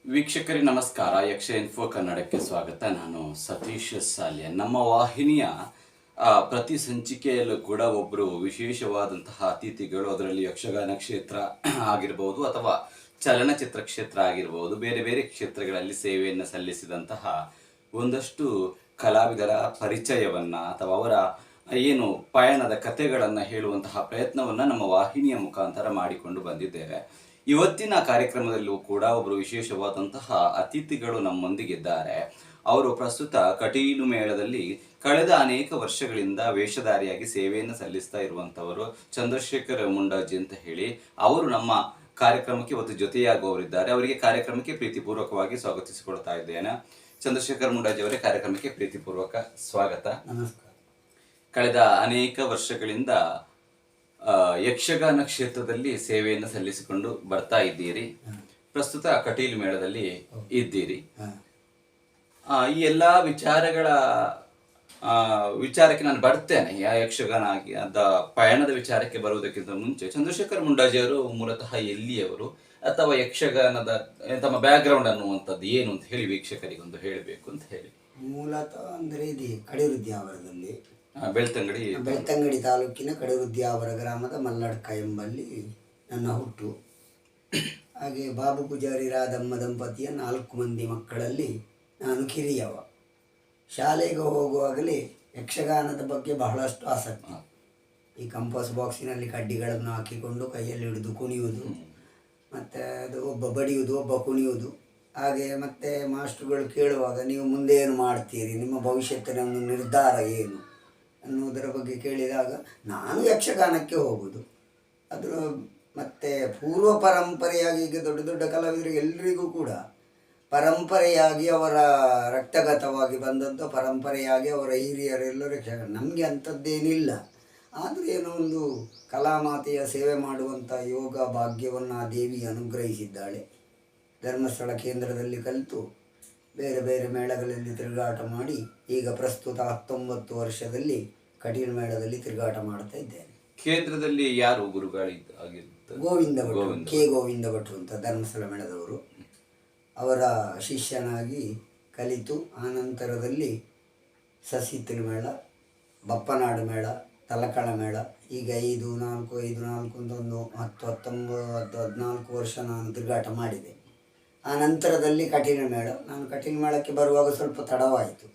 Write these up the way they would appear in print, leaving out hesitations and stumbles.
ವೀಕ್ಷಕರಿಗೆ ನಮಸ್ಕಾರ. ಯಕ್ಷ ಇನ್ಫೋ ಕನ್ನಡಕ್ಕೆ ಸ್ವಾಗತ. ನಾನು ಸತೀಶ್ ಸಾಲ್ಯ. ನಮ್ಮ ವಾಹಿನಿಯ ಪ್ರತಿ ಸಂಚಿಕೆಯಲ್ಲೂ ಕೂಡ ಒಬ್ಬರು ವಿಶೇಷವಾದಂತಹ ಅತಿಥಿಗಳು, ಅದರಲ್ಲಿ ಯಕ್ಷಗಾನ ಕ್ಷೇತ್ರ ಆಗಿರ್ಬೋದು ಅಥವಾ ಚಲನಚಿತ್ರ ಕ್ಷೇತ್ರ ಆಗಿರ್ಬೋದು, ಬೇರೆ ಬೇರೆ ಕ್ಷೇತ್ರಗಳಲ್ಲಿ ಸೇವೆಯನ್ನು ಸಲ್ಲಿಸಿದಂತಹ ಒಂದಷ್ಟು ಕಲಾವಿದರ ಪರಿಚಯವನ್ನ ಅಥವಾ ಅವರ ಏನು ಪಯಣದ ಕಥೆಗಳನ್ನು ಹೇಳುವಂತಹ ಪ್ರಯತ್ನವನ್ನು ನಮ್ಮ ವಾಹಿನಿಯ ಮುಖಾಂತರ ಮಾಡಿಕೊಂಡು ಬಂದಿದ್ದೇವೆ. ಇವತ್ತಿನ ಕಾರ್ಯಕ್ರಮದಲ್ಲೂ ಕೂಡ ಒಬ್ಬರು ವಿಶೇಷವಾದಂತಹ ಅತಿಥಿಗಳು ನಮ್ಮೊಂದಿಗಿದ್ದಾರೆ. ಅವರು ಪ್ರಸ್ತುತ ಕಟೀಲು ಮೇಳದಲ್ಲಿ ಕಳೆದ ಅನೇಕ ವರ್ಷಗಳಿಂದ ವೇಷಧಾರಿಯಾಗಿ ಸೇವೆಯನ್ನು ಸಲ್ಲಿಸ್ತಾ ಇರುವಂತವರು ಚಂದ್ರಶೇಖರ್ ಮುಂಡಾಜಿ ಅಂತ ಹೇಳಿ. ಅವರು ನಮ್ಮ ಕಾರ್ಯಕ್ರಮಕ್ಕೆ ಇವತ್ತು ಜೊತೆಯಾಗುವವರಿದ್ದಾರೆ. ಅವರಿಗೆ ಕಾರ್ಯಕ್ರಮಕ್ಕೆ ಪ್ರೀತಿಪೂರ್ವಕವಾಗಿ ಸ್ವಾಗತಿಸಿಕೊಳ್ತಾ ಇದ್ದೇನೆ. ಚಂದ್ರಶೇಖರ್ ಮುಂಡಾಜಿ ಅವರೇ, ಕಾರ್ಯಕ್ರಮಕ್ಕೆ ಪ್ರೀತಿಪೂರ್ವಕ ಸ್ವಾಗತ. ನಮಸ್ಕಾರ. ಕಳೆದ ಅನೇಕ ವರ್ಷಗಳಿಂದ ಯಕ್ಷಗಾನ ಕ್ಷೇತ್ರದಲ್ಲಿ ಸೇವೆಯನ್ನು ಸಲ್ಲಿಸಿಕೊಂಡು ಬರ್ತಾ ಇದ್ದೀರಿ. ಪ್ರಸ್ತುತ ಕಟೀಲು ಮೇಳದಲ್ಲಿ ಇದ್ದೀರಿ. ಈ ಎಲ್ಲಾ ವಿಚಾರಕ್ಕೆ ನಾನು ಬರ್ತೇನೆ. ಯಕ್ಷಗಾನ ಅದ ಪಯಣದ ವಿಚಾರಕ್ಕೆ ಬರುವುದಕ್ಕಿಂತ ಮುಂಚೆ, ಚಂದ್ರಶೇಖರ್ ಮುಂಡಾಜಿ ಅವರು ಮೂಲತಃ ಎಲ್ಲಿಯವರು ಅಥವಾ ಯಕ್ಷಗಾನದ ತಮ್ಮ ಬ್ಯಾಕ್ ಗ್ರೌಂಡ್ ಅನ್ನುವಂಥದ್ದು ಏನು ಅಂತ ಹೇಳಿ ವೀಕ್ಷಕರಿಗೊಂದು ಹೇಳಬೇಕು ಅಂತ ಹೇಳಿ. ಮೂಲತಃ ಅಂದರೆ ಇದು ಕಡೆವೃದ್ಯಾವರದಲ್ಲಿ, ಬೆಳ್ತಂಗಡಿ ತಾಲೂಕಿನ ಕಡೆವೃದ್ಯಾವರ ಗ್ರಾಮದ ಮಲ್ಲಡ್ಕ ಎಂಬಲ್ಲಿ ನನ್ನ ಹುಟ್ಟು. ಹಾಗೆ ಬಾಬು ಪೂಜಾರಿ ರಾಧಮ್ಮ ದಂಪತಿಯ 4 ಮಂದಿ ಮಕ್ಕಳಲ್ಲಿ ನಾನು ಕಿರಿಯವ. ಶಾಲೆಗೆ ಹೋಗುವಾಗಲೇ ಯಕ್ಷಗಾನದ ಬಗ್ಗೆ ಬಹಳಷ್ಟು ಆಸಕ್ತಿ. ಈ ಕಂಪಾಸ್ ಬಾಕ್ಸಿನಲ್ಲಿ ಕಡ್ಡಿಗಳನ್ನು ಹಾಕಿಕೊಂಡು ಕೈಯಲ್ಲಿ ಹಿಡಿದು ಕುಣಿಯುವುದು, ಮತ್ತು ಅದು ಒಬ್ಬ ಬಡಿಯುವುದು, ಒಬ್ಬ ಕುಣಿಯುವುದು. ಹಾಗೆ ಮತ್ತು ಮಾಸ್ಟ್ರುಗಳು ಕೇಳುವಾಗ ನೀವು ಮುಂದೆ ಏನು ಮಾಡ್ತೀರಿ, ನಿಮ್ಮ ಭವಿಷ್ಯತ್ತಿನ ಒಂದು ನಿರ್ಧಾರ ಏನು ಅನ್ನುವುದರ ಬಗ್ಗೆ ಕೇಳಿದಾಗ ನಾನು ಯಕ್ಷಗಾನಕ್ಕೆ ಹೋಗುವುದು. ಅದರ ಮತ್ತು ಪೂರ್ವ ಪರಂಪರೆಯಾಗಿ ಈಗ ದೊಡ್ಡ ದೊಡ್ಡ ಕಲಾವಿದರಿಗೆ ಎಲ್ಲರಿಗೂ ಕೂಡ ಪರಂಪರೆಯಾಗಿ ಅವರ ರಕ್ತಗತವಾಗಿ ಬಂದದ್ದು, ಪರಂಪರೆಯಾಗಿ ಅವರ ಹಿರಿಯರೆಲ್ಲರೂ ಯಕ್ಷಗಾನ. ನಮಗೆ ಅಂಥದ್ದೇನಿಲ್ಲ. ಆದರೆ ಏನೋ ಒಂದು ಕಲಾಮಾತೆಯ ಸೇವೆ ಮಾಡುವಂಥ ಯೋಗ ಭಾಗ್ಯವನ್ನು ಆ ದೇವಿ ಅನುಗ್ರಹಿಸಿದ್ದಾಳೆ. ಧರ್ಮಸ್ಥಳ ಕೇಂದ್ರದಲ್ಲಿ ಕಲಿತು ಬೇರೆ ಬೇರೆ ಮೇಳಗಳಲ್ಲಿ ತಿರುಗಾಟ ಮಾಡಿ ಈಗ ಪ್ರಸ್ತುತ 19 ವರ್ಷದಲ್ಲಿ ಕಟೀಲು ಮೇಳದಲ್ಲಿ ತಿರುಗಾಟ ಮಾಡ್ತಾ ಇದ್ದೇನೆ. ಕೇಂದ್ರದಲ್ಲಿ ಯಾರು ಗುರುಗಳಾಗಿರ್ತಾರೆ? ಗೋವಿಂದ ಭಟ್ರು, ಗೋವಿಂದ ಭಟ್ರು ಅಂತ ಧರ್ಮಸ್ಥಳ ಮೇಳದವರು. ಅವರ ಶಿಷ್ಯನಾಗಿ ಕಲಿತು ಆನಂತರದಲ್ಲಿ ಸಸಿತಿಲು ಮೇಳ, ಬಪ್ಪನಾಡು ಮೇಳ, ತಲಕಳ ಮೇಳ, ಈಗ 5-4 ಅಂತ ಒಂದು 10-14 ವರ್ಷ ನಾನು ತಿರುಗಾಟ ಮಾಡಿದೆ. ಆ ನಂತರದಲ್ಲಿ ಕಟೀಲು ಮೇಳ. ನಾನು ಕಟೀಲು ಮೇಳಕ್ಕೆ ಬರುವಾಗ ಸ್ವಲ್ಪ ತಡವಾಯಿತು.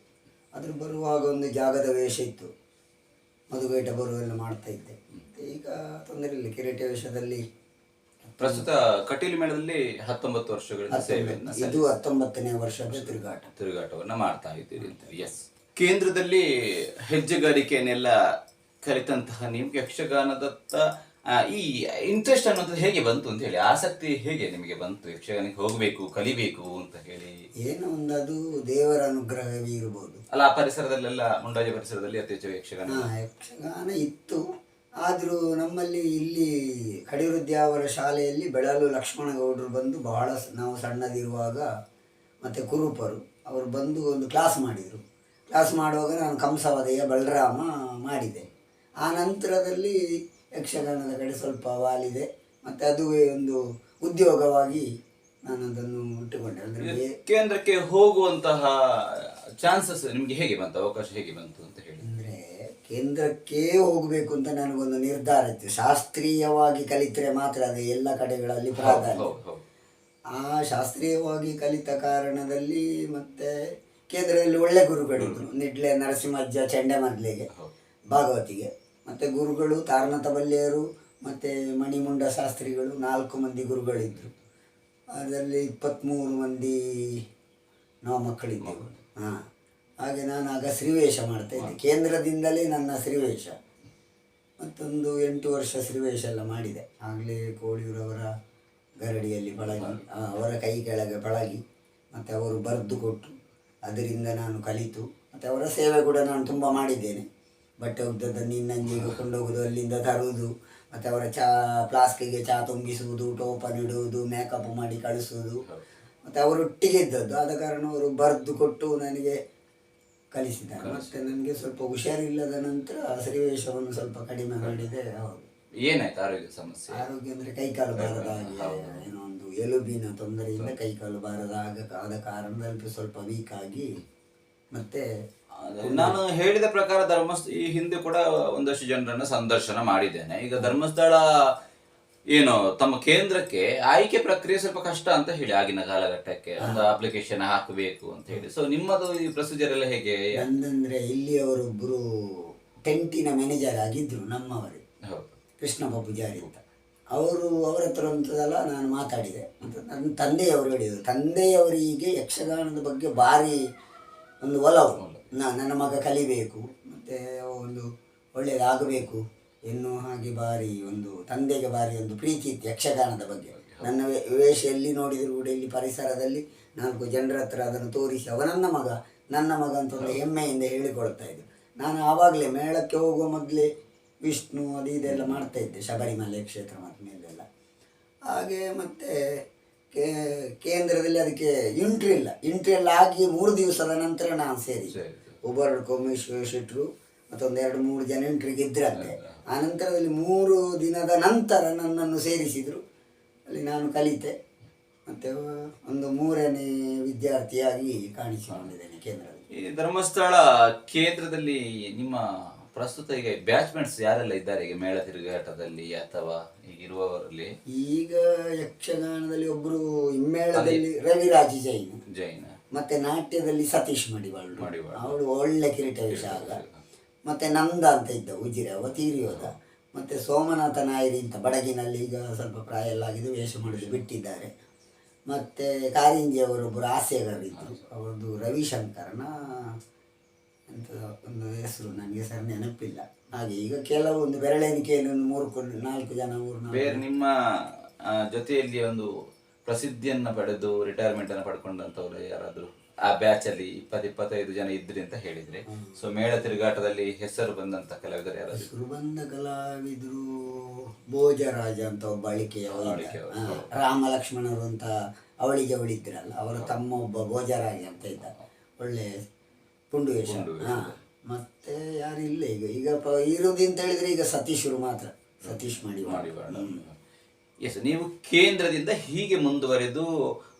ಅದ್ರ ಬರುವಾಗ ಒಂದು ಜಾಗದ ವೇಷ ಇತ್ತು, ಮದುವೇಟ ಬರುವೆಲ್ಲ ಮಾಡ್ತಾ ಇದ್ದೆ. ಈಗ ತೊಂದರೆ ಇಲ್ಲ, ಕಿರೀಟ ವೇಷದಲ್ಲಿ. ಪ್ರಸ್ತುತ ಕಟೀಲು ಮೇಳದಲ್ಲಿ 19 ವರ್ಷಗಳ ಸೇವೆಯನ್ನು, ಇದು 19ನೇ ವರ್ಷದ ತಿರುಗಾಟವನ್ನು ಮಾಡ್ತಾ ಇದ್ದೀರಿ ಅಂತ. ಎಸ್, ಕೇಂದ್ರದಲ್ಲಿ ಹೆಜ್ಜೆಗಾರಿಕೆಯನ್ನೆಲ್ಲ ಕಲಿತಂತಹ ನೀವು ಯಕ್ಷಗಾನದತ್ತ ಈ ಇಂಟ್ರೆಸ್ಟ್ ಅನ್ನೋದು ಹೇಗೆ ಬಂತು ಅಂತ ಹೇಳಿ, ಆಸಕ್ತಿ ಹೇಗೆ ನಿಮಗೆ ಬಂತು ಯಕ್ಷಗಾನಕ್ಕೆ ಹೋಗಬೇಕು, ಕಲಿಬೇಕು ಅಂತ ಹೇಳಿ? ಏನೋ ಒಂದು ಅದು ದೇವರ ಅನುಗ್ರಹವೇ ಇರ್ಬೋದು. ಅಲ್ಲ, ಆ ಪರಿಸರದಲ್ಲೆಲ್ಲ, ಮುಂಡಾಜಿ ಪರಿಸರದಲ್ಲಿ ಅತ್ಯಂತ ಯಕ್ಷಗಾನ ಇತ್ತು. ಆದರೂ ನಮ್ಮಲ್ಲಿ ಇಲ್ಲಿ ಕಡಿವೃದ್ಯಾವರ ಶಾಲೆಯಲ್ಲಿ ಬೆಳಲು ಲಕ್ಷ್ಮಣಗೌಡರು ಬಂದು ಬಹಳ, ನಾವು ಸಣ್ಣದಿರುವಾಗ, ಮತ್ತು ಕುರುಪರು ಅವರು ಬಂದು ಒಂದು ಕ್ಲಾಸ್ ಮಾಡಿದರು. ಕ್ಲಾಸ್ ಮಾಡುವಾಗ ನಾನು ಕಂಸವದೆಯ ಬಲರಾಮ ಮಾಡಿದೆ. ಆ ನಂತರದಲ್ಲಿ ಯಕ್ಷಗಾನದ ಕಡೆ ಸ್ವಲ್ಪ ವಾಲಿದೆ, ಮತ್ತು ಅದುವೇ ಒಂದು ಉದ್ಯೋಗವಾಗಿ ನಾನು ಅದನ್ನು ಇಟ್ಟುಕೊಂಡೆ. ಅಂದರೆ ಕೇಂದ್ರಕ್ಕೆ ಹೋಗುವಂತಹ ಚಾನ್ಸಸ್ ನಿಮಗೆ ಹೇಗೆ ಬಂತು, ಅವಕಾಶ ಹೇಗೆ ಬಂತು ಅಂತ ಹೇಳಿ? ಅಂದರೆ ಕೇಂದ್ರಕ್ಕೆ ಹೋಗಬೇಕು ಅಂತ ನನಗೊಂದು ನಿರ್ಧಾರ ಇತ್ತು. ಶಾಸ್ತ್ರೀಯವಾಗಿ ಕಲಿತರೆ ಮಾತ್ರ ಅದೇ ಎಲ್ಲ ಕಡೆಗಳಲ್ಲಿ ಪ್ರಾಧಾನ್ಯ. ಆ ಶಾಸ್ತ್ರೀಯವಾಗಿ ಕಲಿತ ಕಾರಣದಲ್ಲಿ ಮತ್ತು ಕೇಂದ್ರದಲ್ಲಿ ಒಳ್ಳೆ ಗುರುಗಳಿದ್ರು. ನಿಡ್ಲೆ ನರಸಿಂಹಜ್ಜ ಚೆಂಡೆಮದ್ಲೆಗೆ, ಭಾಗವತಿಗೆ, ಮತ್ತು ಗುರುಗಳು ತಾರನಾಥ ಬಲ್ಲೆಯರು ಮತ್ತು ಮಣಿಮುಂಡ ಶಾಸ್ತ್ರಿಗಳು, 4 ಮಂದಿ ಗುರುಗಳಿದ್ದರು. ಅದರಲ್ಲಿ 23 ಮಂದಿ ನಾವು ಮಕ್ಕಳಿದ್ದೆವು. ಹಾಗೆ ನಾನು ಆಗ ಶ್ರೀವೇಷ ಮಾಡ್ತಾಯಿದ್ದೆ. ಕೇಂದ್ರದಿಂದಲೇ ನನ್ನ ಶ್ರೀವೇಷ. ಮತ್ತೊಂದು 8 ವರ್ಷ ಶ್ರೀವೇಷ ಎಲ್ಲ ಮಾಡಿದೆ. ಆಗಲೇ ಕೋಳಿಯೂರವರ ಗರಡಿಯಲ್ಲಿ ಪಳಗಿ, ಅವರ ಕೈ ಕೆಳಗೆ ಪಳಗಿ, ಮತ್ತು ಅವರು ಬರೆದು ಕೊಟ್ಟು ಅದರಿಂದ ನಾನು ಕಲಿತು, ಮತ್ತು ಅವರ ಸೇವೆ ಕೂಡ ನಾನು ತುಂಬ ಮಾಡಿದ್ದೇನೆ. ಬಟ್ಟೆ ಒಗ್ದದ್ದು ನಿನ್ನಂಜಿಗೆ ಕೊಂಡೋಗೋದು, ಅಲ್ಲಿಂದ ತರುವುದು, ಮತ್ತು ಅವರ ಫ್ಲಾಸ್ಕಿಗೆ ಚಹಾ ತುಂಬಿಸುವುದು, ಟೋಪನ್ ಇಡುವುದು, ಮೇಕಪ್ ಮಾಡಿ ಕಳಿಸುವುದು, ಮತ್ತು ಅವರೊಟ್ಟಿಗೆ ಇದ್ದದ್ದು. ಆದ ಕಾರಣ ಅವರು ಬರೆದು ಕೊಟ್ಟು ನನಗೆ ಕಲಿಸಿದ್ದಾರೆ. ಮತ್ತು ನನಗೆ ಸ್ವಲ್ಪ ಹುಷಾರಿಲ್ಲದ ನಂತರ ಶ್ರೀವೇಷವನ್ನು ಸ್ವಲ್ಪ ಕಡಿಮೆ ಮಾಡಿದೆ. ಹೌದು, ಏನಾಯ್ತು ಆರೋಗ್ಯ ಸಮಸ್ಯೆ? ಆರೋಗ್ಯ ಅಂದರೆ ಕೈಕಾಲು ಬಾರದ ಹಾಗೆ ಏನೋ ಒಂದು ಎಲುಬಿನ ತೊಂದರೆಯಿಂದ ಕೈಕಾಲು ಬಾರದ ಆದ ಕಾರಣದಲ್ಲಿ ಸ್ವಲ್ಪ ವೀಕ್ ಆಗಿ ಮತ್ತೆ ನಾನು ಹೇಳಿದ ಪ್ರಕಾರ ಈ ಹಿಂದೆ ಕೂಡ ಒಂದಷ್ಟು ಜನರನ್ನ ಸಂದರ್ಶನ ಮಾಡಿದ್ದೇನೆ. ಈಗ ಧರ್ಮಸ್ಥಳ ಏನು ತಮ್ಮ ಕೇಂದ್ರಕ್ಕೆ ಆಯ್ಕೆ ಪ್ರಕ್ರಿಯೆ ಸ್ವಲ್ಪ ಕಷ್ಟ ಅಂತ ಹೇಳಿ, ಆಗಿನ ಕಾಲಘಟ್ಟಕ್ಕೆ ಒಂದು ಅಪ್ಲಿಕೇಶನ್ ಹಾಕಬೇಕು ಅಂತ ಹೇಳಿ. ಸೊ ನಿಮ್ಮದು ಈ ಪ್ರೊಸೀಜರ್ ಎಲ್ಲ ಹೇಗೆ? ನಂದಂದ್ರೆ ಇಲ್ಲಿ ಅವರೊಬ್ಬರು ಟೆಂಟಿನ ಮ್ಯಾನೇಜರ್ ಆಗಿದ್ರು ನಮ್ಮವರೇ, ಕೃಷ್ಣಪ್ಪ ಪೂಜಾರಿ ಅಂತ. ಅವರ ಹತ್ರ ಒಂದ್ಸಲ ನಾನು ಮಾತಾಡಿದೆ ಅಂತ ನನ್ನ ತಂದೆಯವರು ಹೇಳಿದರು. ತಂದೆಯವರಿಗೆ ಯಕ್ಷಗಾನದ ಬಗ್ಗೆ ಭಾರಿ ಒಂದು ಒಲವು, ನನ್ನ ಮಗ ಕಲಿಬೇಕು ಮತ್ತು ಒಂದು ಒಳ್ಳೆಯದಾಗಬೇಕು ಎನ್ನುವ ಹಾಗೆ ಭಾರಿ ಒಂದು ತಂದೆಗೆ ಭಾರಿ ಒಂದು ಪ್ರೀತಿ ಇತ್ತು ಯಕ್ಷಗಾನದ ಬಗ್ಗೆ. ನನ್ನ ವೇಷ ಎಲ್ಲಿ ನೋಡಿದರೂ ಕೂಡ ಇಲ್ಲಿ ಪರಿಸರದಲ್ಲಿ 4 ಜನರ ಹತ್ರ ಅದನ್ನು ತೋರಿಸಿ ಅವ ನನ್ನ ಮಗ ಅಂತ ಒಂದು ಹೆಮ್ಮೆಯಿಂದ ಹೇಳಿಕೊಳ್ತಾ ಇದ್ದರು. ನಾನು ಆವಾಗಲೇ ಮೇಳಕ್ಕೆ ಹೋಗುವ ಮೊದಲೇ ವಿಷ್ಣು ಅದು ಇದೆಲ್ಲ ಮಾಡ್ತಾಯಿದ್ದೆ, ಶಬರಿಮಲೆ ಕ್ಷೇತ್ರ ಮತ್ತು ಮೇಲೆಲ್ಲ. ಹಾಗೆ ಮತ್ತು ಕೇಂದ್ರದಲ್ಲಿ ಅದಕ್ಕೆ ಇಂಟ್ರಿ ಎಲ್ಲ ಆಗಿ 3 ದಿವಸದ ನಂತರ ನಾನು ಸೇರಿ ಒಬ್ಬರು ಕೋಮೇಶ್ವರ ಶೆಟ್ಟರು ಮತ್ತೊಂದು 2-3 ಜನ ಇಂಟ್ರಿಗೆ ಇದ್ರಂತೆ. ಆ ನಂತರದಲ್ಲಿ 3 ದಿನದ ನಂತರ ನನ್ನನ್ನು ಸೇರಿಸಿದರು. ಅಲ್ಲಿ ನಾನು ಕಲಿತೆ ಮತ್ತು ಒಂದು 3ನೇ ವಿದ್ಯಾರ್ಥಿಯಾಗಿ ಕಾಣಿಸಿಕೊಂಡಿದ್ದೇನೆ ಕೇಂದ್ರದಲ್ಲಿ. ಈ ಧರ್ಮಸ್ಥಳ ಕೇಂದ್ರದಲ್ಲಿ ನಿಮ್ಮ ಪ್ರಸ್ತುತ ಈಗ ಬ್ಯಾಚ್ಮೆಂಟ್ಸ್ ಯಾರೆಲ್ಲ ಇದ್ದಾರೆ ಈಗ ಮೇಳ ತಿರುಗಾಟದಲ್ಲಿ ಅಥವಾ ಈಗಿರುವವರಲ್ಲಿ? ಈಗ ಯಕ್ಷಗಾನದಲ್ಲಿ ಒಬ್ಬರು ಹಿಮ್ಮೇಳದಲ್ಲಿ ರವಿರಾಜ್ ಜೈನ್ ಮತ್ತೆ ನಾಟ್ಯದಲ್ಲಿ ಸತೀಶ್ ಮಡಿವಾಳ್, ಅವಳು ಒಳ್ಳೆ ಕಿರೀಟ ವೇಷ ಆಗ. ಮತ್ತೆ ನಂದ ಅಂತ ಇದ್ದ ಉಜಿರೆ, ಅವ ತೀರಿ ಹೋದ. ಮತ್ತೆ ಸೋಮನಾಥ ನಾಯರಿ ಅಂತ ಬಡಗಿನಲ್ಲಿ ಈಗ ಸ್ವಲ್ಪ ಪ್ರಾಯ ಎಲ್ಲ ಆಗಿದೆ, ವೇಷ ಮಾಡೋದು ಬಿಟ್ಟಿದ್ದಾರೆ. ಮತ್ತೆ ಕಾರಿಂಜಿ ಅವರೊಬ್ಬರು ಹಾಸ್ಯಗಾರರಿದ್ದರು, ಅವರದ್ದು ರವಿಶಂಕರನ ಅಂತ ಒಂದು ಹೆಸರು, ನನಗೆ ಸರ್ ನೆನಪಿಲ್ಲ. ಹಾಗೆ ಈಗ ಕೆಲವು ಒಂದು ಬೆರಳೆಣಿಕೆಯಲ್ಲಿ ಒಂದು 3-4 ಜನ ಬೇರೆ ನಿಮ್ಮ ಜೊತೆಯಲ್ಲಿ ಒಂದು ಪ್ರಸಿದ್ಧಿಯನ್ನು ಪಡೆದು ರಿಟೈರ್ಮೆಂಟ್ ಅನ್ನು ಪಡ್ಕೊಂಡಂಥವ್ರು ಯಾರಾದರೂ ಆ ಬ್ಯಾಚ್ ಅಲ್ಲಿ 20-25 ಜನ ಇದ್ರಿ ಅಂತ ಹೇಳಿದ್ರೆ, ಸೊ ಮೇಳ ತಿರುಗಾಟದಲ್ಲಿ ಹೆಸರು ಬಂದಂತ ಕಲಾವಿದರು ಯಾರಾದ್ರು? ಹೆಸರು ಬಂದ ಕಲಾವಿದರು ಭೋಜರಾಜ ಅಂತ ಒಬ್ಬ ಅಳಿಕೆಯ, ರಾಮ ಲಕ್ಷ್ಮಣರು ಅಂತ ಅವಳಿದ್ರಲ್ಲ, ಅವರ ತಮ್ಮ ಒಬ್ಬ ಭೋಜರಾಜ ಅಂತ ಇದ್ದ, ಒಳ್ಳೆ ಪುಂಡು ವೇಷ. ಮತ್ತೆ ಯಾರು ಇಲ್ಲ ಈಗ ಇರುವುದು ಅಂತ ಹೇಳಿದ್ರೆ ಈಗ ಸತೀಶ್ರು ಮಾತ್ರ, ಸತೀಶ್ ಮಡಿವಾಳ. ಎಸ್, ನೀವು ಕೇಂದ್ರದಿಂದ ಹೀಗೆ ಮುಂದುವರೆದು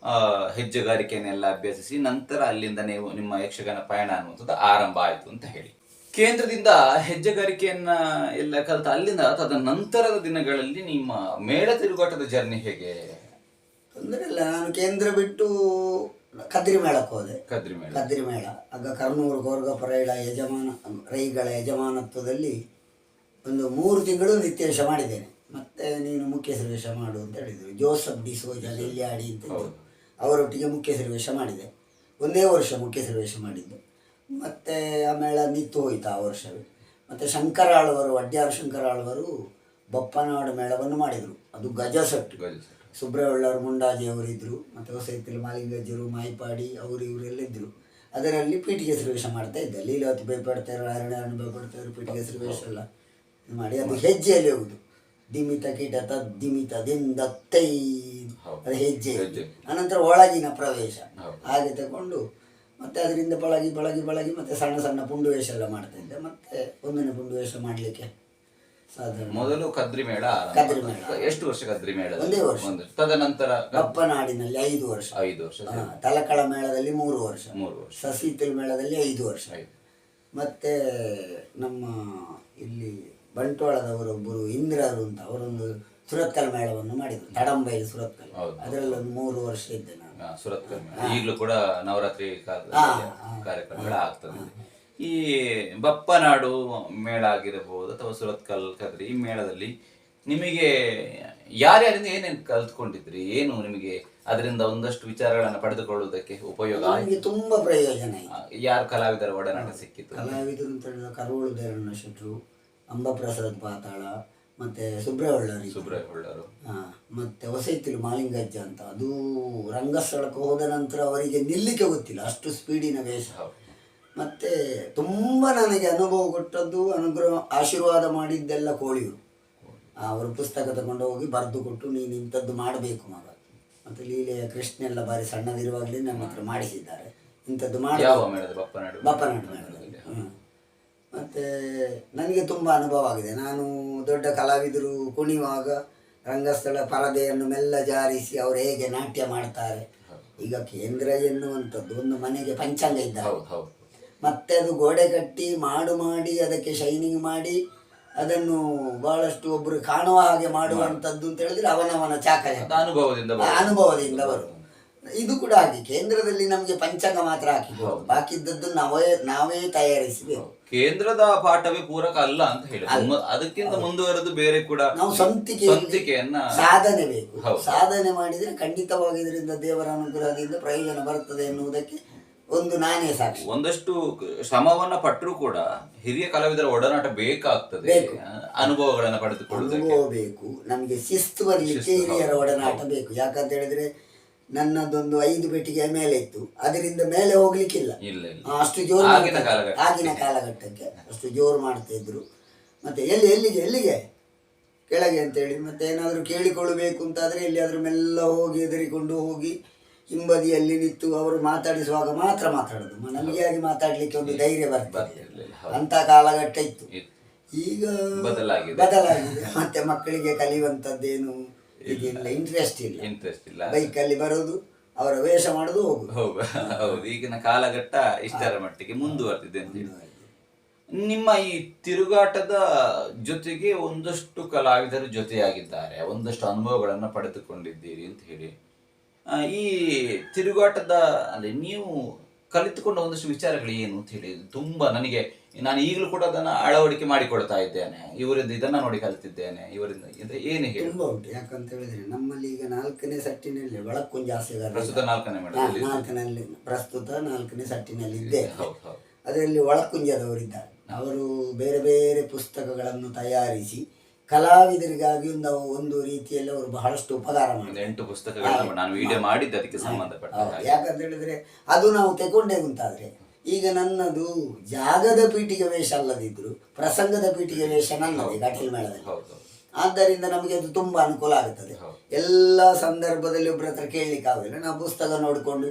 ಹೆಜ್ಜೆಗಾರಿಕೆಯನ್ನೆಲ್ಲ ಅಭ್ಯಸಿಸಿ ನಂತರ ಅಲ್ಲಿಂದ ನೀವು ನಿಮ್ಮ ಯಕ್ಷಗಾನ ಪಯಣ ಅನ್ನುವಂಥದ್ದು ಆರಂಭ ಆಯಿತು ಅಂತ ಹೇಳಿ. ಕೇಂದ್ರದಿಂದ ಹೆಜ್ಜೆಗಾರಿಕೆಯನ್ನ ಎಲ್ಲ ಕಲಿತ ಅಲ್ಲಿಂದ ತದನಂತರದ ದಿನಗಳಲ್ಲಿ ನಿಮ್ಮ ಮೇಳ ತಿರುಗಾಟದ ಜರ್ನಿ ಹೇಗೆ? ತೊಂದರೆ ಇಲ್ಲ, ನಾನು ಕೇಂದ್ರ ಬಿಟ್ಟು ಕದ್ರಿ ಮೇಳಕ್ಕೆ ಹೋದೆ. ಕದ್ರಿ ಮೇಳ ಆಗ ಕರ್ನೂರು ಗೋರ್ಗಪರೈಳ ರೈಗಳ ಯಜಮಾನತ್ವದಲ್ಲಿ ಒಂದು 3 ತಿಂಗಳು ನೃತ್ಯ ವೇಷ ಮಾಡಿದ್ದೇನೆ. ಮತ್ತೆ ನೀನು ಮುಖ್ಯ ವೇಷ ಮಾಡು ಅಂತ ಹೇಳಿದರು. ಜೋಸಫ್ ಡಿಸೋಜ ನೆಲ್ಲಿಯಾಡಿ ಅಂತ ಅವರೊಟ್ಟಿಗೆ ಮುಖ್ಯ ವೇಷ ಮಾಡಿದೆ. 1 ವರ್ಷ ಮುಖ್ಯ ವೇಷ ಮಾಡಿದ್ದು. ಮತ್ತು ಆ ಮೇಳ ನಿಂತು ಹೋಯಿತು ಆ ವರ್ಷವೇ. ಮತ್ತು ಶಂಕರಾಳ್ವರು, ವಡ್ಯಾರ ಶಂಕರಾಳ್ವರು ಬಪ್ಪನಾಡು ಮೇಳವನ್ನು ಮಾಡಿದರು. ಅದು ಗಜಸಟ್ಟು. ಸುಬ್ರಹ್ಮಣ್ಯವರು, ಮುಂಡಾಜಿಯವರಿದ್ದರು, ಮತ್ತು ಹೊಸೈತಿಲು ಮಾಲಿಂಗಜ್ಜರು, ಮಾಯಿಪಾಡಿ ಇವರೆಲ್ಲ ಇದ್ದರು. ಅದರಲ್ಲಿ ಪೀಠಿಗೆ ವೇಷ ಮಾಡ್ತಾ ಇದ್ದೆ. ಲೀಲಾವತಿ ಭಯಪಡ್ತಾರೆ, ಹರಣ್ಯರನ್ನು ಭಯಪಡ್ತಾರೆ, ಪೀಠಿಗೆ ವೇಷ ಎಲ್ಲ ಮಾಡಿ ಅದು ಹೆಜ್ಜೆಯಲ್ಲಿ ಹೋಗುದು. ದಿಮಿತ ಕೀಟ ತದ್ದಿಮಿತ ದಿಂದತ್ತೈ, ಅದು ಹೆಜ್ಜೆ. ಅನಂತರ ಒಳಗಿನ ಪ್ರವೇಶ ಹಾಗೆ ತಗೊಂಡು ಮತ್ತೆ ಅದರಿಂದ ಬಳಗಿ ಮತ್ತೆ ಸಣ್ಣ ಪುಂಡು ವೇಷ ಎಲ್ಲ ಮಾಡ್ತಾ ಇದ್ದೆ. ಮತ್ತೆ 1ನೇ ಪುಂಡು ವೇಷ ಮಾಡಲಿಕ್ಕೆ ಸಾಧಾರಣ ಮೊದಲು ಕದ್ರಿ ಮೇಳ. ಎಷ್ಟು ವರ್ಷ ಕದ್ರಿ ಮೇಳ? 1 ವರ್ಷ. ತದನಂತರ ಬಪ್ಪನಾಡಿನಲ್ಲಿ 5 ವರ್ಷ. ತಲಕಳ ಮೇಳದಲ್ಲಿ 3 ವರ್ಷ. ಸಸೀತಲ್ ಮೇಳದಲ್ಲಿ 5 ವರ್ಷ. ಮತ್ತೆ ನಮ್ಮ ಇಲ್ಲಿ ಬಂಟ್ವಾಳದವರೊಬ್ಬರು ಇಂದ್ರರು ಅಂತ ಅವರೊಂದು ಸುರತ್ಕಲ್ ಮೇಳವನ್ನು ಮಾಡಿದ್ರು, ತಡಂಬೈಲು ಸುರತ್ಕಲ್. ಅದರಲ್ಲಿ ಒಂದು 3 ವರ್ಷ ಇದ್ದೆ ನಾನು. ಸುರತ್ಕಲ್ ಈಗಲೂ ಕೂಡ ನವರಾತ್ರಿ ಕಾರ್ಯಕ್ರಮಗಳು ಆಗ್ತದೆ. ಈ ಬಪ್ಪನಾಡು ಮೇಳ ಆಗಿರಬಹುದು ಅಥವಾ ಸುರತ್ಕಲ್ ಕದ್ರಿ, ಈ ಮೇಳದಲ್ಲಿ ನಿಮಗೆ ಯಾರ್ಯಾರಿಂದ ಏನೇನು ಕಲ್ತ್ಕೊಂಡಿದ್ರಿ? ಏನು ನಿಮಗೆ ಅದರಿಂದ ಒಂದಷ್ಟು ವಿಚಾರಗಳನ್ನು ಪಡೆದುಕೊಳ್ಳುವುದಕ್ಕೆ ಉಪಯೋಗ? ನನಗೆ ತುಂಬಾ ಪ್ರಯೋಜನ ಆಯಿತು. ಯಾರು ಕಲಾವಿದರ ಒಡನಾಟ ಸಿಕ್ಕಿತ್ತು? ಕಲಾವಿದರು ಅಂತ ಹೇಳಿದ ಕರುವಳು ದೇರಣ್ಣ ಶೆಟ್ರು, ಅಂಬಪ್ರಸಾದ್ ಪಾತಾಳ, ಮತ್ತೆ ಸುಬ್ರಹ್ಮಣ್ಯರು, ಮತ್ತೆ ಹೊಸೈತಿಲು ಮಾಲಿಂಗಜ್ಜ ಅಂತ. ಅದು ರಂಗಸ್ಥಳಕ್ಕೆ ಹೋದ ನಂತರ ಅವರಿಗೆ ನಿಲ್ಲಿಕ್ಕೆ ಗೊತ್ತಿಲ್ಲ, ಅಷ್ಟು ಸ್ಪೀಡಿನ ವೇಷ. ಮತ್ತೆ ತುಂಬ ನನಗೆ ಅನುಭವ ಕೊಟ್ಟದ್ದು, ಆಶೀರ್ವಾದ ಮಾಡಿದ್ದೆಲ್ಲ ಕೋಳಿಯರು. ಅವರು ಪುಸ್ತಕ ತಗೊಂಡು ಹೋಗಿ ಬರೆದು ಕೊಟ್ಟು, ನೀನು ಇಂಥದ್ದು ಮಾಡಬೇಕು ಮಗ. ಮತ್ತು ಲೀಲೆಯ ಕೃಷ್ಣ ಎಲ್ಲ ಬಾರಿ ಸಣ್ಣದಿರುವಾಗಲೇ ನನ್ನ ಹತ್ರ ಮಾಡಿಸಿದ್ದಾರೆ, ಇಂಥದ್ದು ಮಾಡಿ. ಬಪ್ಪನಾಡು ಮೇಳದಲ್ಲಿ. ಮತ್ತು ನನಗೆ ತುಂಬ ಅನುಭವ ಆಗಿದೆ. ನಾನು ದೊಡ್ಡ ಕಲಾವಿದರು ಕುಣಿಯುವಾಗ ರಂಗಸ್ಥಳ ಪರದೆಯನ್ನು ಮೆಲ್ಲ ಜಾರಿಸಿ ಅವರು ಹೇಗೆ ನಾಟ್ಯ ಮಾಡ್ತಾರೆ. ಈಗ ಕೇಂದ್ರ ಎನ್ನುವಂಥದ್ದು ಒಂದು ಮನೆಗೆ ಪಂಚಾಂಗ ಇದ್ದಾರೆ, ಮತ್ತೆ ಅದು ಗೋಡೆ ಕಟ್ಟಿ ಮಾಡಿ ಅದಕ್ಕೆ ಶೈನಿಂಗ್ ಮಾಡಿ ಅದನ್ನು ಬಹಳಷ್ಟು ಒಬ್ಬರು ಕಾಣುವ ಹಾಗೆ ಮಾಡುವಂಥದ್ದು ಅಂತ ಹೇಳಿದ್ರೆ ಅವನವನ ಚಾಕಚಕ್ಯ ಅನುಭವದಿಂದ ಬರುವುದು. ಇದು ಕೂಡ ಹಾಗೆ ಕೇಂದ್ರದಲ್ಲಿ ನಮಗೆ ಪಂಚಾಂಗ ಮಾತ್ರ ಹಾಕಿಕೊಂಡು ಬಾಕಿದ್ದದ್ದು ನಾವೇ ತಯಾರಿಸಬೇಕು. ಕೇಂದ್ರದ ಪಾಠವೇ ಪೂರಕ ಅಲ್ಲ ಅಂತ ಹೇಳಿ ಅದಕ್ಕಿಂತ ಮುಂದುವರೆದು ಬೇರೆ ಕೂಡ ನಾವು ಸ್ವಂತಿಕೆಯನ್ನ ಸಾಧನೆ ಬೇಕು. ಸಾಧನೆ ಮಾಡಿದ್ರೆ ಖಂಡಿತವಾಗಿ ಇದರಿಂದ ದೇವರ ಅನುಗ್ರಹದಿಂದ ಪ್ರಯೋಜನ ಬರ್ತದೆ ಎನ್ನುವುದಕ್ಕೆ ಒಂದು ನಾನೇ ಸಾಕ್ಷಿ. ಒಂದಷ್ಟು ಶ್ರಮವನ್ನ ಪಟ್ಟರು ಕೂಡ ಹಿರಿಯ ಕಲಾವಿದರ ಒಡನಾಟ ಬೇಕಾಗ್ತದೆ, ಅನುಭವಗಳನ್ನ ಪಡೆದುಕೊಳ್ಳುವುದು ಬೇಕು. ನಮಗೆ ಶಿಸ್ತು ಬರಲಿಕ್ಕೆ ಹಿರಿಯರ ಒಡನಾಟ ಬೇಕು. ಯಾಕಂತ ಹೇಳಿದ್ರೆ ನನ್ನದೊಂದು 5 ಪೆಟ್ಟಿಗೆ ಮೇಲೆ ಇತ್ತು, ಅದರಿಂದ ಮೇಲೆ ಹೋಗ್ಲಿಕ್ಕಿಲ್ಲ. ಅಷ್ಟು ಜೋರು ಆಗಿನ ಕಾಲಘಟ್ಟಕ್ಕೆ ಅಷ್ಟು ಜೋರು ಮಾಡ್ತಾ ಇದ್ರು. ಮತ್ತೆ ಎಲ್ಲಿಗೆ ಕೆಳಗೆ ಅಂತೇಳಿ ಮತ್ತೆ ಏನಾದರೂ ಕೇಳಿಕೊಳ್ಳಬೇಕು ಅಂತಾದ್ರೆ ಎಲ್ಲಿಯಾದ್ರೂ ಮೆಲ್ಲ ಹೋಗಿ ಎದುರಿಕೊಂಡು ಹೋಗಿ ಹಿಂಬದಿಯಲ್ಲಿ ನಿಂತು ಅವರು ಮಾತಾಡಿಸುವಾಗ ಮಾತ್ರ ಮಾತಾಡೋದು. ನಮಗೆ ಆಗಿ ಮಾತಾಡ್ಲಿಕ್ಕೆ ಒಂದು ಧೈರ್ಯ ಬರ್ತದೆ. ಅಂತ ಕಾಲಘಟ್ಟ ಇತ್ತು. ಈಗ ಬದಲಾಗಿದೆ. ಮತ್ತೆ ಮಕ್ಕಳಿಗೆ ಕಲಿಯುವಂಥದ್ದೇನು ಇದೆಲ್ಲ ಇಂಟ್ರೆಸ್ಟ್ ಇಲ್ಲ. ಬೈಕಲ್ಲಿ ಬರೋದು, ಅವರ ವೇಷ ಮಾಡೋದು, ಹೋಗುದು. ಹೌದು, ಈಗಿನ ಕಾಲಘಟ್ಟ ಇಷ್ಟರ ಮಟ್ಟಿಗೆ ಮುಂದುವರೆದಿದೆ ಅಂತ ಹೇಳಿ. ನಿಮ್ಮ ಈ ತಿರುಗಾಟದ ಜೊತೆಗೆ ಒಂದಷ್ಟು ಕಲಾವಿದರು ಜೊತೆಯಾಗಿದ್ದಾರೆ, ಒಂದಷ್ಟು ಅನುಭವಗಳನ್ನ ಪಡೆದುಕೊಂಡಿದ್ದೀರಿ ಅಂತ ಹೇಳಿ. ಈ ತಿರುಗಾಟದ ಅಲ್ಲಿ ನೀವು ಕಲಿತುಕೊಂಡ ಒಂದಷ್ಟು ವಿಚಾರಗಳು ಏನು ಅಂತ ಹೇಳಿ ತುಂಬಾ ನಾನು ಈಗಲೂ ಕೂಡ ಅದನ್ನ ಅಳವಡಿಕೆ ಮಾಡಿಕೊಳ್ತಾ ಇದ್ದೇನೆ. ಇವರಿಂದ ಇದನ್ನ ನೋಡಿ ಕಲಿತಿದ್ದೇನೆ, ಇವರಿಂದ ಏನು ಹೇಳಿ ತುಂಬಾ ಉಂಟು. ಯಾಕಂತ ಹೇಳಿದ್ರೆ ನಮ್ಮಲ್ಲಿ ಈಗ 4ನೇ ಸಟ್ಟಿನಲ್ಲಿ ಒಳಕುಂಜಾಸೆಗಾರ ಪ್ರಸ್ತುತ 4ನೇ ಸಟ್ಟಿನಲ್ಲಿ ಇದ್ದೆ. ಅದರಲ್ಲಿ ಒಳಕುಂಜದವರಿದ್ದಾರೆ. ಅವರು ಬೇರೆ ಬೇರೆ ಪುಸ್ತಕಗಳನ್ನು ತಯಾರಿಸಿ ಕಲಾವಿದರಿಗಾಗಿ ಒಂದು ರೀತಿಯಲ್ಲಿ ಅವರು ಬಹಳಷ್ಟು ಉಪಕಾರ ಮಾಡಿದ್ದಾರೆ. 8 ಪುಸ್ತಕಗಳನ್ನು ನಾನು ವಿಡಿಯೋ ಮಾಡಿದ್ದೆ ಅದಕ್ಕೆ ಸಂಬಂಧಪಟ್ಟ. ಯಾಕಂತ ಹೇಳಿದ್ರೆ ಅದು ನಾವು ತೆಕೊಂಡೇ ಉಂಟಾದ್ರೆ ಈಗ ನನ್ನದು ಜಾಗದ ಪೀಠಿಗೆ ವೇಷ ಅಲ್ಲದಿದ್ರು ಪ್ರಸಂಗದ ಪೀಠಿಗೆ ವೇಷ ನನ್ನದೇ ಕಟೀಲ್ ಮೇಳದಲ್ಲಿ. ಆದ್ದರಿಂದ ನಮಗೆ ಅದು ತುಂಬಾ ಅನುಕೂಲ ಆಗುತ್ತದೆ. ಎಲ್ಲ ಸಂದರ್ಭದಲ್ಲಿ ಒಬ್ಬರ ಹತ್ರ ಕೇಳಲಿಕ್ಕೆ ಆಗೋದಿಲ್ಲ. ನಾವು ಪುಸ್ತಕ ನೋಡಿಕೊಂಡು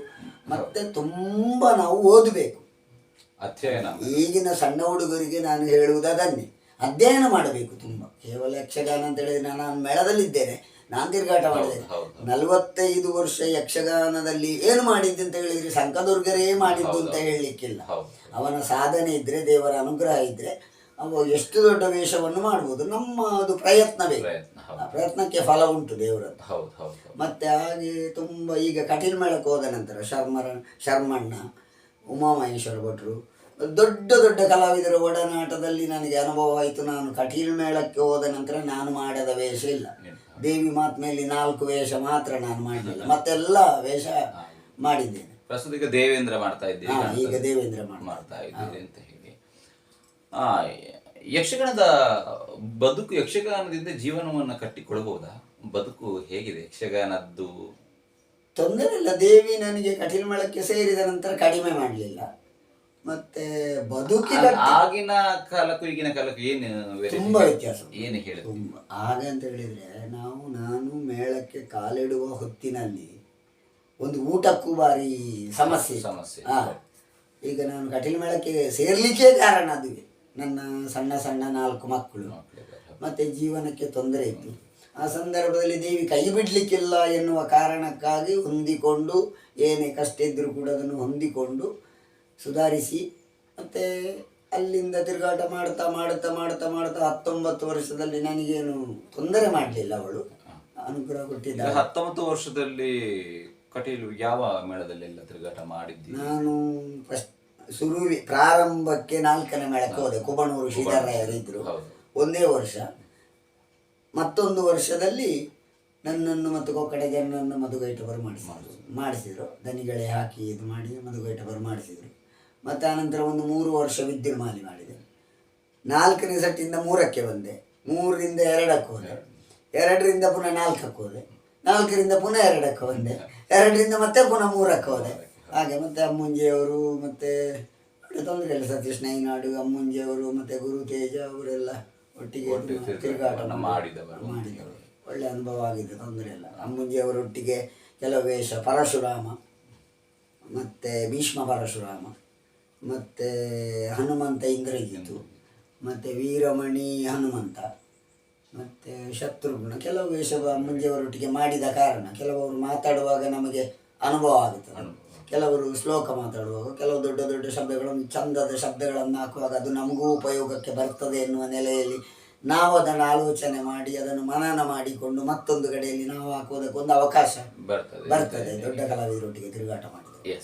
ಮತ್ತೆ ತುಂಬಾ ನಾವು ಓದಬೇಕು. ಈಗಿನ ಸಣ್ಣ ಹುಡುಗರಿಗೆ ನಾನು ಹೇಳುವುದು ಅದನ್ನೇ, ಅಧ್ಯಯನ ಮಾಡಬೇಕು ತುಂಬ. ಕೇವಲ ಯಕ್ಷಗಾನ ಅಂತ ಹೇಳಿದ್ರೆ ನಾನು ಮೇಳದಲ್ಲಿದ್ದೇನೆ, ನಾನು ತಿರುಗಾಟ ಮಾಡಿದ್ದೇನೆ. 45 ವರ್ಷ ಯಕ್ಷಗಾನದಲ್ಲಿ ಏನು ಮಾಡಿದ್ದೆ ಅಂತ ಹೇಳಿದ್ರೆ ಸಂಕದುರ್ಗರೇ ಮಾಡಿದ್ದು ಅಂತ ಹೇಳಲಿಕ್ಕಿಲ್ಲ. ಅವನ ಸಾಧನೆ ಇದ್ರೆ, ದೇವರ ಅನುಗ್ರಹ ಇದ್ರೆ ಅವ ಎಷ್ಟು ದೊಡ್ಡ ವೇಷವನ್ನು ಮಾಡ್ಬೋದು. ನಮ್ಮ ಅದು ಪ್ರಯತ್ನ ಬೇಕು, ಪ್ರಯತ್ನಕ್ಕೆ ಫಲ ಉಂಟು ದೇವರದ್ದು. ಮತ್ತೆ ಹಾಗೆ ತುಂಬ ಈಗ ಕಟೀಲ್ ಮೇಳಕ್ಕೆ ಹೋದ ನಂತರ ಶರ್ಮಣ್ಣ, ಉಮಾಮಹೇಶ್ವರ ಭಟ್ರು, ದೊಡ್ಡ ದೊಡ್ಡ ಕಲಾವಿದರ ಒಡನಾಟದಲ್ಲಿ ನನಗೆ ಅನುಭವ ಆಯಿತು. ನಾನು ಕಟೀಲ್ ಮೇಳಕ್ಕೆ ಹೋದ ನಂತರ ನಾನು ಮಾಡದ ವೇಷ ಇಲ್ಲ. ದೇವಿ ಮಾತ್ಮೆಯಲ್ಲಿ 4 ವೇಷ ಮಾತ್ರ ನಾನು ಮಾಡಲಿಲ್ಲ, ಮತ್ತೆಲ್ಲ ವೇಷ ಮಾಡಿದ್ದೇನೆ. ಪ್ರಸ್ತುತ ಈಗ ದೇವೇಂದ್ರ ಮಾಡ್ತಾ ಇದ್ದೀರಿ. ಈಗ ದೇವೇಂದ್ರ ಮಾಡ್ತಾ ಇದ್ದೀರಿ ಅಂತ ಹೇಳಿ. ಯಕ್ಷಗಾನದ ಬದುಕು, ಯಕ್ಷಗಾನದಿಂದ ಜೀವನವನ್ನು ಕಟ್ಟಿಕೊಳ್ಬಹುದಾ? ಬದುಕು ಹೇಗಿದೆ ಯಕ್ಷಗಾನದ್ದು? ತೊಂದರೆ ಇಲ್ಲ. ದೇವಿ ನನಗೆ ಕಟೀಲ್ ಮೇಳಕ್ಕೆ ಸೇರಿದ ನಂತರ ಕಡಿಮೆ ಮಾಡಲಿಲ್ಲ. ಮತ್ತೆ ಬದುಕಿನ ಆಗಿನ ಕಾಲಕ್ಕೂ ಈಗಿನ ಕಾಲಕ್ಕೂ ಏನು ತುಂಬಾ ವ್ಯತ್ಯಾಸ. ಏನು ಹೇಳುದು? ಆಗ ಅಂತ ಹೇಳಿದ್ರೆ ನಾನು ಮೇಳಕ್ಕೆ ಕಾಲಿಡುವ ಹೊತ್ತಿನಲ್ಲಿ ಒಂದು ಊಟಕ್ಕೂ ಬಾರಿ ಸಮಸ್ಯೆ. ಈಗ ನಾನು ಕಟೀಲ್ ಮೇಳಕ್ಕೆ ಸೇರ್ಲಿಕ್ಕೆ ಕಾರಣ ಅದುವೆ. ನನ್ನ ಸಣ್ಣ 4 ಮಕ್ಕಳು, ಮತ್ತೆ ಜೀವನಕ್ಕೆ ತೊಂದರೆ ಇತ್ತು. ಆ ಸಂದರ್ಭದಲ್ಲಿ ದೇವಿ ಕೈ ಬಿಡ್ಲಿಕ್ಕಿಲ್ಲ ಎನ್ನುವ ಕಾರಣಕ್ಕಾಗಿ ಹೊಂದಿಕೊಂಡು, ಏನೇ ಕಷ್ಟ ಇದ್ದರೂ ಕೂಡ ಅದನ್ನು ಹೊಂದಿಕೊಂಡು ಸುಧಾರಿಸಿ ಮತ್ತೆ ಅಲ್ಲಿಂದ ತಿರುಗಾಟ ಮಾಡ್ತಾ 19 ವರ್ಷದಲ್ಲಿ ನನಗೇನು ತೊಂದರೆ ಮಾಡಲಿಲ್ಲ. ಅವಳು ಅನುಗ್ರಹ ಕೊಟ್ಟಿದ್ದ. 19 ವರ್ಷದಲ್ಲಿ ಕಟೀಲು ಯಾವ ಮೇಳದಲ್ಲೆಲ್ಲ ತಿರುಗಾಟ ಮಾಡಿದ್ದಿ? ನಾನು ಪ್ರಾರಂಭಕ್ಕೆ 4ನೇ ಮೇಳಕ್ಕೆ ಹೋದೆ. ಕುಬಣೂರು ಶ್ರೀಧರರಾಯರು ಇದ್ರು. 1 ವರ್ಷ. ಮತ್ತೊಂದು ವರ್ಷದಲ್ಲಿ ನನ್ನನ್ನು ಮತ್ತು ಕೊಕ್ಕಡೆ ಜನರನ್ನು ಮಧುಗೈಟವರು ಮಾಡಿಸಿದ್ರು. ದನಿಗಳೇ ಹಾಕಿ ಇದು ಮಾಡಿ ಮಧುಗೈಟವರು ಮಾಡಿಸಿದ್ರು. ಮತ್ತು ಆನಂತರ ಒಂದು 3 ವರ್ಷ ವಿದ್ಯುನ್ಮಾಲಿ ಮಾಡಿದೆ. 4ನೇ ಸೆಟ್ಟಿಂದ 3ಕ್ಕೆ ಬಂದೆ, 3ರಿಂದ 2ಕ್ಕೆ ಹೋದೆ, 2ರಿಂದ ಪುನಃ 4ಕ್ಕೆ ಹೋದೆ, 4ರಿಂದ ಪುನಃ 2ಕ್ಕೆ ಬಂದೆ, 2ರಿಂದ ಮತ್ತೆ ಪುನಃ 3ಕ್ಕೆ ಹೋದೆ. ಹಾಗೆ ಮತ್ತೆ ಅಮ್ಮುಂಜಿಯವರು ಮತ್ತೆ ತೊಂದರೆ ಇಲ್ಲ, ಸತೀಶ್ ನೈನಾಡು, ಅಮ್ಮುಂಜಿಯವರು ಮತ್ತೆ ಗುರು ತೇಜ ಅವರೆಲ್ಲ ಒಟ್ಟಿಗೆ ತಿರುಗಾಟ ಮಾಡಿದವರು. ಒಳ್ಳೆ ಅನುಭವ ಆಗಿದೆ, ತೊಂದರೆ ಇಲ್ಲ. ಅಮ್ಮುಂಜಿಯವರೊಟ್ಟಿಗೆ ಕೆಲವು ವೇಷ, ಪರಶುರಾಮ ಮತ್ತು ಭೀಷ್ಮ ಪರಶುರಾಮ, ಮತ್ತು ಹನುಮಂತ ಇಂದ್ರಜಿತು, ಮತ್ತು ವೀರಮಣಿ ಹನುಮಂತ, ಮತ್ತು ಶತ್ರುಘ್ನ ಕೆಲವು ವೇಷ ಮುಂಜೆಯವರೊಟ್ಟಿಗೆ ಮಾಡಿದ ಕಾರಣ ಕೆಲವರು ಮಾತಾಡುವಾಗ ನಮಗೆ ಅನುಭವ ಆಗುತ್ತದೆ. ಕೆಲವರು ಶ್ಲೋಕ ಮಾತಾಡುವಾಗ ಕೆಲವು ದೊಡ್ಡ ದೊಡ್ಡ ಶಬ್ದಗಳನ್ನು ಚಂದದ ಶಬ್ದಗಳನ್ನು ಹಾಕುವಾಗ ಅದು ನಮಗೂ ಉಪಯೋಗಕ್ಕೆ ಬರ್ತದೆ ಎನ್ನುವ ನೆಲೆಯಲ್ಲಿ ನಾವು ಅದನ್ನು ಆಲೋಚನೆ ಮಾಡಿ ಅದನ್ನು ಮನನ ಮಾಡಿಕೊಂಡು ಮತ್ತೊಂದು ಕಡೆಯಲ್ಲಿ ನಾವು ಹಾಕುವುದಕ್ಕೊಂದು ಅವಕಾಶ ಬರ್ತದೆ ದೊಡ್ಡ ಕಲಾವಿದರೊಟ್ಟಿಗೆ ತಿರುಗಾಟ ಮಾಡಿದರೆ.